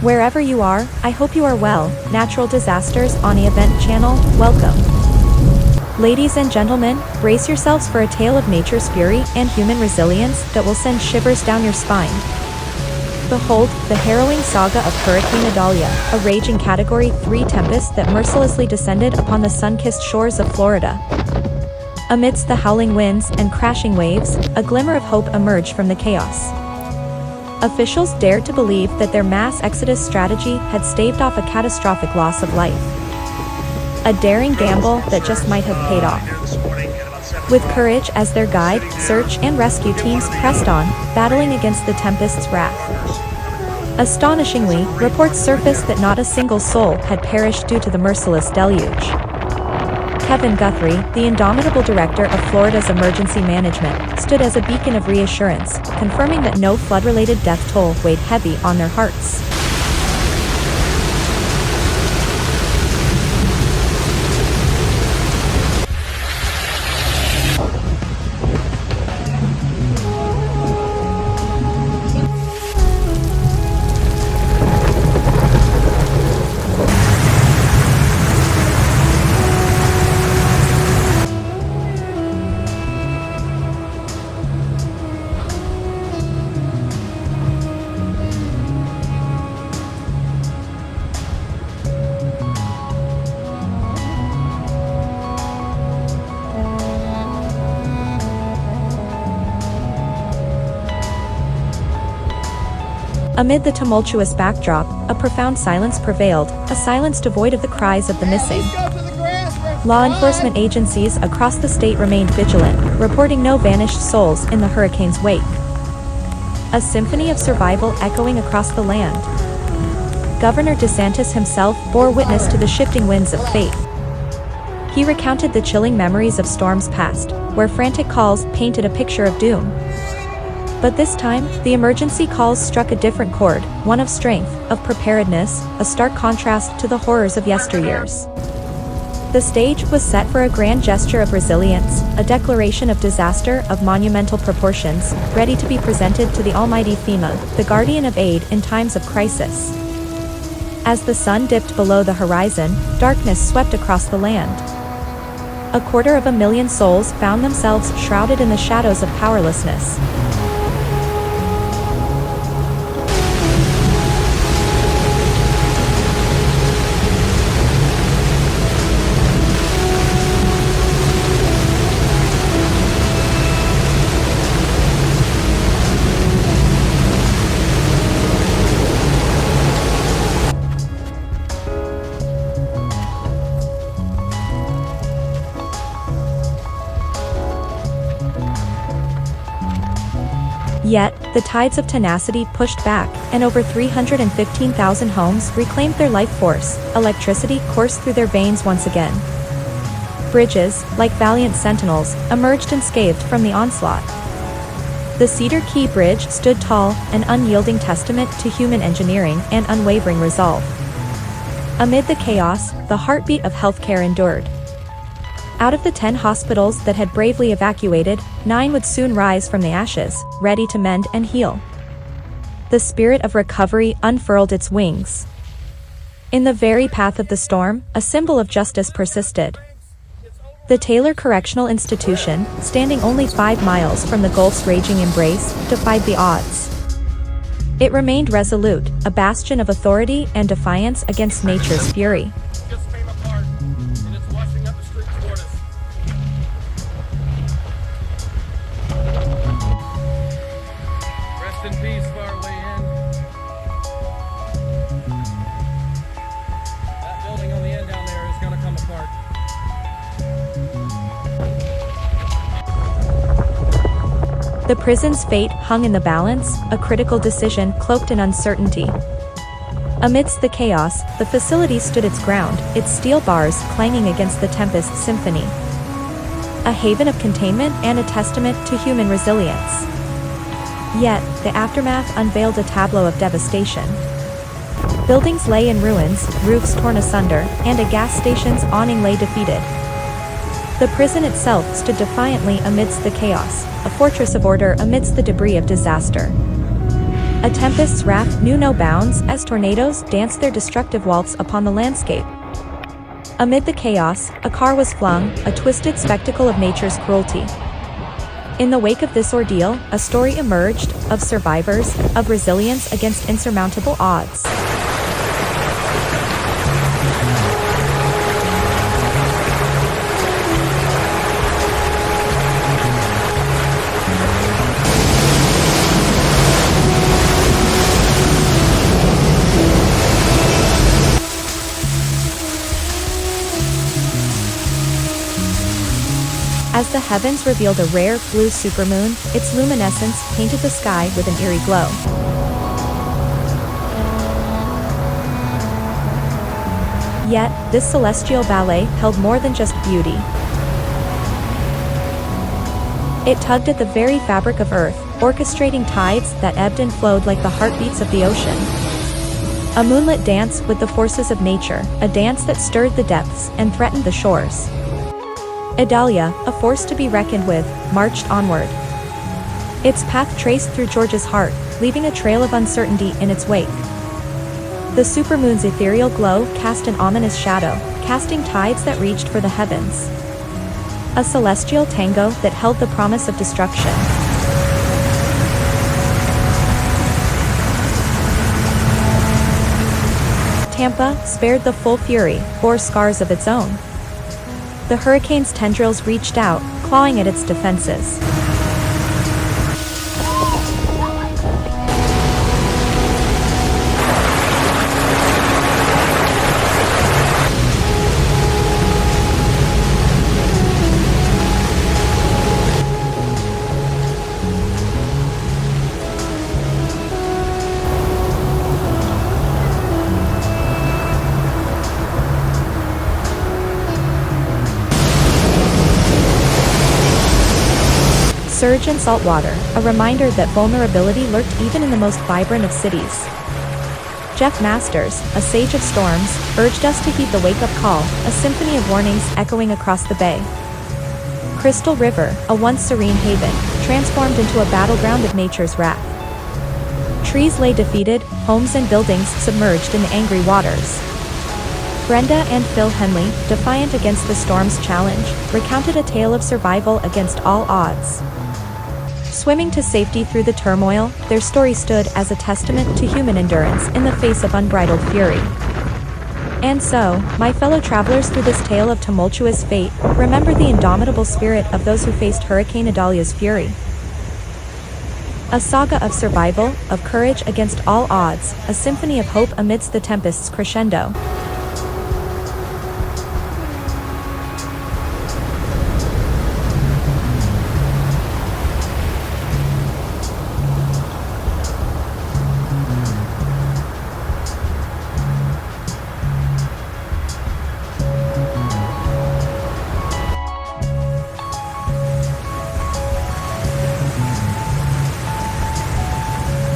Wherever you are, I hope you are well. Natural Disasters on the Event Channel, welcome. Ladies and gentlemen, brace yourselves for a tale of nature's fury and human resilience that will send shivers down your spine. Behold, the harrowing saga of Hurricane Adalia, a raging Category 3 tempest that mercilessly descended upon the sun-kissed shores of Florida. Amidst the howling winds and crashing waves, a glimmer of hope emerged from the chaos. Officials dared to believe that their mass exodus strategy had staved off a catastrophic loss of life. A daring gamble that just might have paid off. With courage as their guide, search and rescue teams pressed on, battling against the tempest's wrath. Astonishingly, reports surfaced that not a single soul had perished due to the merciless deluge. Kevin Guthrie, the indomitable director of Florida's emergency management, stood as a beacon of reassurance, confirming that no flood-related death toll weighed heavy on their hearts. Amid the tumultuous backdrop, a profound silence prevailed, a silence devoid of the cries of the missing. Law enforcement agencies across the state remained vigilant, reporting no vanished souls in the hurricane's wake. A symphony of survival echoing across the land. Governor DeSantis himself bore witness to the shifting winds of fate. He recounted the chilling memories of storms past, where frantic calls painted a picture of doom. But this time, the emergency calls struck a different chord, one of strength, of preparedness, a stark contrast to the horrors of yesteryears. The stage was set for a grand gesture of resilience, a declaration of disaster of monumental proportions, ready to be presented to the almighty FEMA, the guardian of aid in times of crisis. As the sun dipped below the horizon, darkness swept across the land. 250,000 souls found themselves shrouded in the shadows of powerlessness. Yet, the tides of tenacity pushed back, and over 315,000 homes reclaimed their life force. Electricity coursed through their veins once again. Bridges, like valiant sentinels, emerged unscathed from the onslaught. The Cedar Key Bridge stood tall, an unyielding testament to human engineering and unwavering resolve. Amid the chaos, the heartbeat of healthcare endured. Out of the 10 hospitals that had bravely evacuated, 9 would soon rise from the ashes, ready to mend and heal. The spirit of recovery unfurled its wings. In the very path of the storm, a symbol of justice persisted. The Taylor Correctional Institution, standing only 5 miles from the Gulf's raging embrace, defied the odds. It remained resolute, a bastion of authority and defiance against nature's fury. In peace, far way in. That building on the end down there is going to come apart. The prison's fate hung in the balance, a critical decision cloaked in uncertainty. Amidst the chaos, the facility stood its ground, its steel bars clanging against the tempest's symphony. A haven of containment and a testament to human resilience. Yet, the aftermath unveiled a tableau of devastation. Buildings lay in ruins, roofs torn asunder, and a gas station's awning lay defeated. The prison itself stood defiantly amidst the chaos, a fortress of order amidst the debris of disaster. A tempest's wrath knew no bounds as tornadoes danced their destructive waltz upon the landscape. Amid the chaos, a car was flung, a twisted spectacle of nature's cruelty. In the wake of this ordeal, a story emerged, of survivors, of resilience against insurmountable odds. As the heavens revealed a rare, blue supermoon, its luminescence painted the sky with an eerie glow. Yet, this celestial ballet held more than just beauty. It tugged at the very fabric of Earth, orchestrating tides that ebbed and flowed like the heartbeats of the ocean. A moonlit dance with the forces of nature, a dance that stirred the depths and threatened the shores. Adalia, a force to be reckoned with, marched onward. Its path traced through Georgia's heart, leaving a trail of uncertainty in its wake. The supermoon's ethereal glow cast an ominous shadow, casting tides that reached for the heavens. A celestial tango that held the promise of destruction. Tampa, spared the full fury, bore scars of its own. The hurricane's tendrils reached out, clawing at its defenses. Surge and salt water, a reminder that vulnerability lurked even in the most vibrant of cities. Jeff Masters, a sage of storms, urged us to heed the wake-up call, a symphony of warnings echoing across the bay. Crystal River, a once serene haven, transformed into a battleground of nature's wrath. Trees lay defeated, homes and buildings submerged in the angry waters. Brenda and Phil Henley, defiant against the storm's challenge, recounted a tale of survival against all odds. Swimming to safety through the turmoil, their story stood as a testament to human endurance in the face of unbridled fury. And so, my fellow travelers through this tale of tumultuous fate, remember the indomitable spirit of those who faced Hurricane Adalia's fury. A saga of survival, of courage against all odds, a symphony of hope amidst the tempest's crescendo.